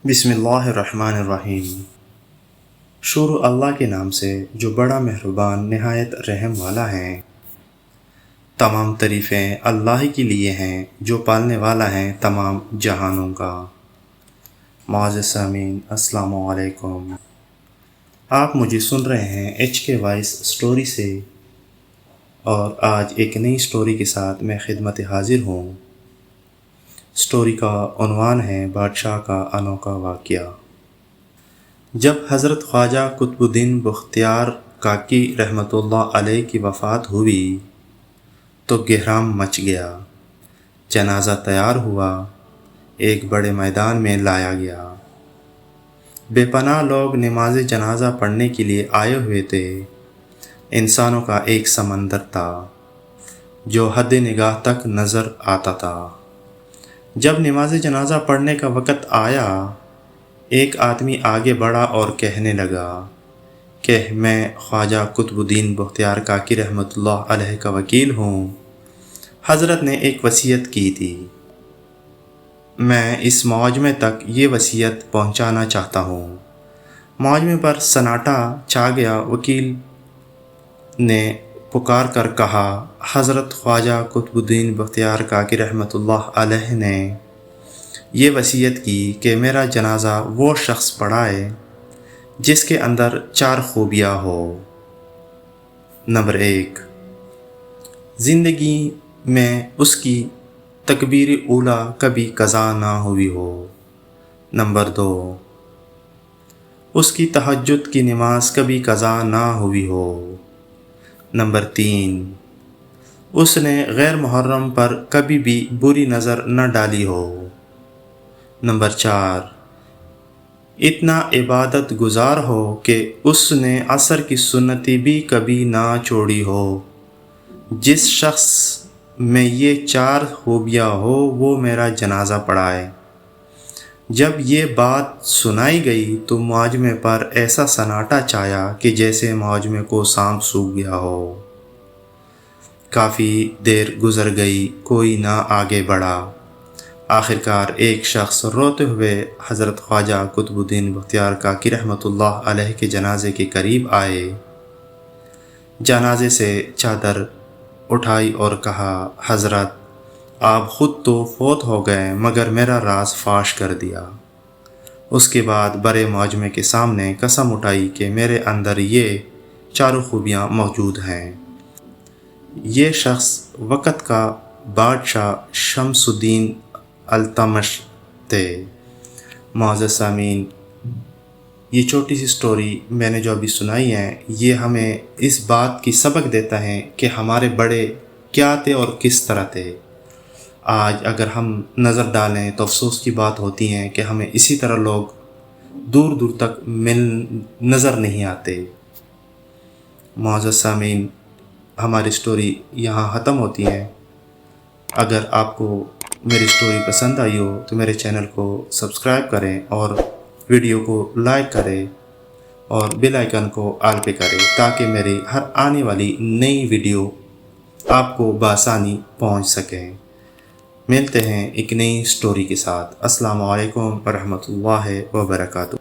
بسم اللہ الرحمن الرحیم۔ شروع اللہ کے نام سے جو بڑا مہربان نہایت رحم والا ہے۔ تمام تعریفیں اللہ کے لیے ہیں جو پالنے والا ہے تمام جہانوں کا۔ معزز سامعین، السلام علیکم۔ آپ مجھے سن رہے ہیں ایچ کے وائس سٹوری سے، اور آج ایک نئی سٹوری کے ساتھ میں خدمت حاضر ہوں۔ سٹوری کا عنوان ہے بادشاہ کا انوکھا واقعہ۔ جب حضرت خواجہ قطب الدین بختیار کاکی رحمۃ اللہ علیہ کی وفات ہوئی تو گہرام مچ گیا۔ جنازہ تیار ہوا، ایک بڑے میدان میں لایا گیا۔ بے پناہ لوگ نماز جنازہ پڑھنے کے لیے آئے ہوئے تھے۔ انسانوں کا ایک سمندر تھا جو حد نگاہ تک نظر آتا تھا۔ جب نماز جنازہ پڑھنے کا وقت آیا، ایک آدمی آگے بڑھا اور کہنے لگا کہ میں خواجہ قطب الدین بختیار کاکی رحمۃ اللہ علیہ کا وکیل ہوں۔ حضرت نے ایک وصیت کی تھی، میں اس معجمے تک یہ وصیت پہنچانا چاہتا ہوں۔ معجمے پر سناٹا چھا گیا۔ وکیل نے پکار کر کہا، حضرت خواجہ قطب الدین بختیار کاکی رحمۃ اللہ علیہ نے یہ وصیت کی کہ میرا جنازہ وہ شخص پڑھائے جس کے اندر 4 خوبیاں ہو۔ نمبر 1، زندگی میں اس کی تکبیر اولیٰ کبھی قضا نہ ہوئی ہو۔ نمبر 2، اس کی تہجد کی نماز کبھی قضا نہ ہوئی ہو۔ نمبر 3، اس نے غیر محرم پر کبھی بھی بری نظر نہ ڈالی ہو۔ نمبر 4، اتنا عبادت گزار ہو کہ اس نے عصر کی سنتی بھی کبھی نہ چھوڑی ہو۔ جس شخص میں یہ 4 خوبیاں ہو وہ میرا جنازہ پڑھائے۔ جب یہ بات سنائی گئی تو معجمے پر ایسا سناٹا چھایا کہ جیسے معجمے کو سانپ سونگھ گیا ہو۔ کافی دیر گزر گئی، کوئی نہ آگے بڑھا۔ آخرکار ایک شخص روتے ہوئے حضرت خواجہ قطب الدین بختیار کاکی رحمۃ اللہ علیہ کے جنازے کے قریب آئے۔ جنازے سے چادر اٹھائی اور کہا، حضرت آپ خود تو فوت ہو گئے مگر میرا راز فاش کر دیا۔ اس کے بعد بڑے معجمے کے سامنے قسم اٹھائی کہ میرے اندر یہ 4 خوبیاں موجود ہیں۔ یہ شخص وقت کا بادشاہ شمس الدین التمش تھے۔ معزز سامعین، یہ چھوٹی سی سٹوری میں نے جو ابھی سنائی ہے، یہ ہمیں اس بات کی سبق دیتا ہے کہ ہمارے بڑے کیا تھے اور کس طرح تھے۔ آج اگر ہم نظر ڈالیں تو افسوس کی بات ہوتی ہے کہ ہمیں اسی طرح لوگ دور دور تک نظر نہیں آتے۔ معزز سامعین، ہماری سٹوری یہاں ختم ہوتی ہے۔ اگر آپ کو میری سٹوری پسند آئی ہو تو میرے چینل کو سبسکرائب کریں اور ویڈیو کو لائک کریں اور بیل آئیکن کو آل پہ کریں تاکہ میری ہر آنے والی نئی ویڈیو آپ کو بآسانی پہنچ سکیں۔ ملتے ہیں ایک نئی سٹوری کے ساتھ۔ السلام علیکم ورحمۃ اللہ وبرکاتہ۔